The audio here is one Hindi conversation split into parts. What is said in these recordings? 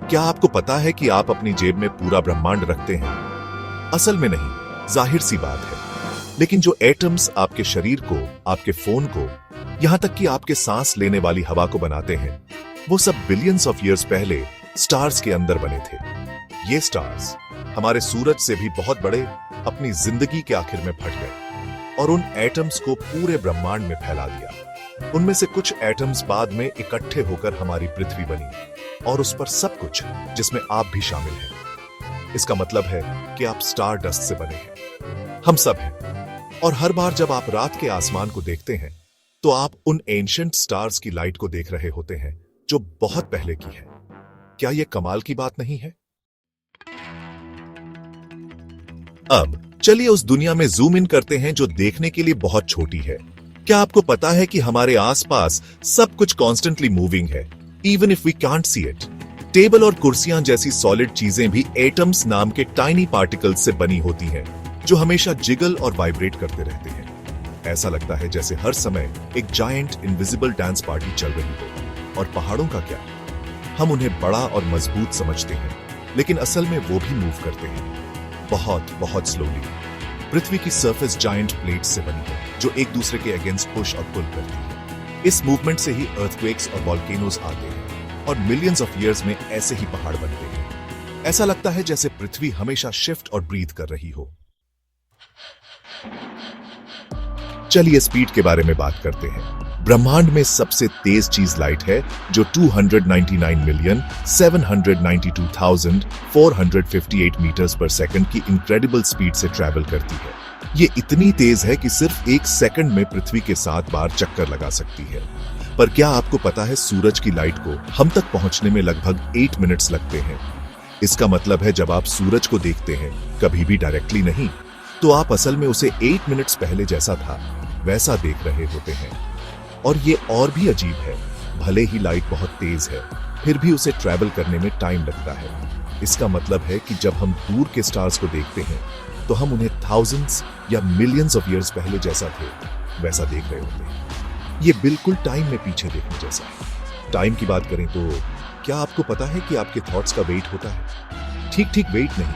क्या आपको पता है कि आप अपनी जेब में पूरा ब्रह्मांड रखते हैं? असल में नहीं, जाहिर सी बात है। लेकिन जो एटम्स आपके शरीर को, आपके फोन को, यहां तक कि आपके सांस लेने वाली हवा को बनाते हैं, वो सब बिलियंस ऑफ ईयर्स पहले स्टार्स के अंदर बने थे। ये स्टार्स हमारे सूरज से भी बहुत बड़े अपनी जिंदगी के आखिर में फट गए और उन एटम्स को पूरे ब्रह्मांड में फैला दिया। उनमें से कुछ एटम्स बाद में इकट्ठे होकर हमारी पृथ्वी बनी और उस पर सब कुछ, जिसमें आप भी शामिल हैं। इसका मतलब है कि आप स्टार डस्ट से बने हैं, हम सब हैं। और हर बार जब आप रात के आसमान को देखते हैं तो आप उन एंशिएंट स्टार्स की लाइट को देख रहे होते हैं जो बहुत पहले की है। क्या यह कमाल की बात नहीं है? अब चलिए उस दुनिया में जूम इन करते हैं जो देखने के लिए बहुत छोटी है। क्या आपको पता है कि हमारे आसपास सब कुछ कॉन्स्टेंटली मूविंग है, even if we can't see it. Table और कुर्सियां जैसी सॉलिड चीजें भी एटम्स नाम के टाइनी पार्टिकल्स से बनी होती हैं, जो हमेशा जिगल और वाइब्रेट करते रहते हैं। ऐसा लगता है जैसे हर समय एक जायंट इनविजिबल डांस पार्टी चल रही हो। और पहाड़ों का क्या, हम उन्हें बड़ा और मजबूत समझते हैं, लेकिन असल में वो भी मूव करते हैं, बहुत बहुत स्लोली। पृथ्वी की सरफेस जायंट प्लेट्स से बनी है जो एक दूसरे के अगेंस्ट पुश और पुल करती है। इस मूवमेंट से ही अर्थक्वेक्स और वॉल्केनोज आते हैं और मिलियंस ऑफ ईयर्स में ऐसे ही पहाड़ बनते हैं। ऐसा लगता है जैसे पृथ्वी हमेशा शिफ्ट और ब्रीथ कर रही हो। चलिए स्पीड के बारे में बात करते हैं। ब्रह्मांड में सबसे तेज चीज लाइट है, जो 299,792,458 मीटर्स पर सेकंड की इनक्रेडिबल स्पीड से ट्रैवल करती है। ये इतनी तेज है कि सिर्फ एक सेकंड में पृथ्वी के 7 बार चक्कर लगा सकती है। पर क्या आपको पता है, सूरज की लाइट को हम तक पहुंचने में लगभग 8 मिनट्स लगते हैं। इसका मतलब है जब आप सूरज को देखते हैं, कभी भी डायरेक्टली नहीं, तो आप असल में उसे 8 मिनट्स पहले जैसा था वैसा देख रहे होते हैं। और ये और भी अजीब है, भले ही लाइट बहुत तेज है, फिर भी उसे ट्रैवल करने में टाइम लगता है। इसका मतलब है कि जब हम दूर के स्टार्स को देखते हैं तो हम उन्हें थाउजेंड्स या मिलियंस ऑफ ईयर्स पहले जैसा थे वैसा देख रहे होते हैं। ये बिल्कुल टाइम में पीछे देखने जैसा है। टाइम की बात करें तो क्या आपको पता है कि आपके थॉट्स का वेट होता है? ठीक वेट नहीं,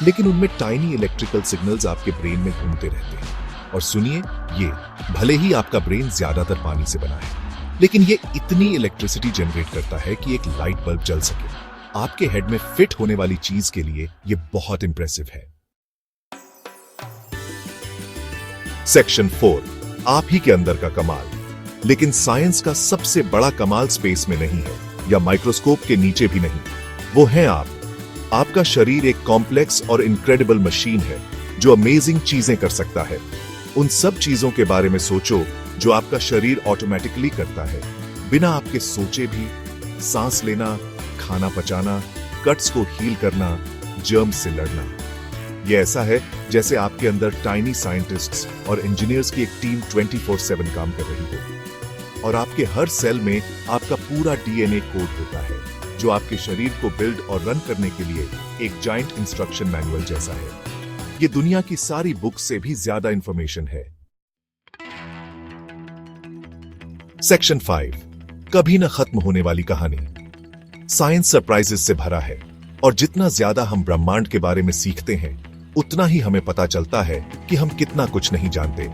लेकिन उनमें टाइनी इलेक्ट्रिकल सिग्नल्स आपके ब्रेन में घूमते रहते हैं। और सुनिए, ये भले ही आपका ब्रेन ज्यादातर पानी से बना है, लेकिन ये इतनी इलेक्ट्रिसिटी जनरेट करता है कि एक लाइट बल्ब जल सके। आपके हेड में फिट होने वाली चीज के लिए ये बहुत इंप्रेसिव है। सेक्शन 4, आप ही के अंदर का कमाल। लेकिन साइंस का सबसे बड़ा कमाल स्पेस में नहीं है, या माइक्रोस्कोप के नीचे भी नहीं। वो है आप। आपका शरीर एक कॉम्प्लेक्स और इनक्रेडिबल मशीन है जो अमेजिंग चीजें कर सकता है। उन सब चीजों के बारे में सोचो जो आपका शरीर ऑटोमेटिकली करता है, बिना आपके सोचे भी। सांस लेना, खाना पचाना, कट्स को हील करना, जर्म्स से लड़ना। यह ऐसा है जैसे आपके अंदर टाइनी साइंटिस्ट्स और इंजीनियर्स की एक टीम 24/7 काम कर रही हो। और आपके हर सेल में आपका पूरा डीएनए कोड होता है, जो आपके शरीर को बिल्ड और रन करने के लिए एक जायंट इंस्ट्रक्शन मैनुअल जैसा है। ये दुनिया की सारी बुक्स से भी ज्यादा इंफॉर्मेशन है। सेक्शन 5, कभी न खत्म होने वाली कहानी। साइंस सरप्राइजेस से भरा है, और जितना ज्यादा हम ब्रह्मांड के बारे में सीखते हैं, उतना ही हमें पता चलता है कि हम कितना कुछ नहीं जानते।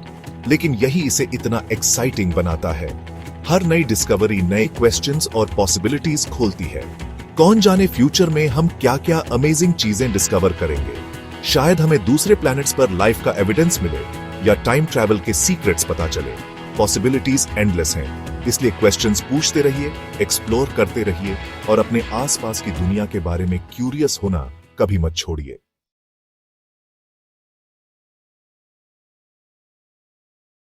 लेकिन यही इसे इतना एक्साइटिंग बनाता है। हर नई डिस्कवरी नए क्वेश्चंस और पॉसिबिलिटीज खोलती है। कौन जाने फ्यूचर में हम क्या क्या अमेजिंग चीजें डिस्कवर करेंगे। शायद हमें दूसरे प्लैनेट्स पर लाइफ का एविडेंस मिले, या टाइम ट्रैवल के सीक्रेट्स पता चले। पॉसिबिलिटीज एंडलेस हैं, इसलिए क्वेश्चंस पूछते रहिए, एक्सप्लोर करते रहिए और अपने आसपास की दुनिया के बारे में क्यूरियस होना कभी मत छोड़िए।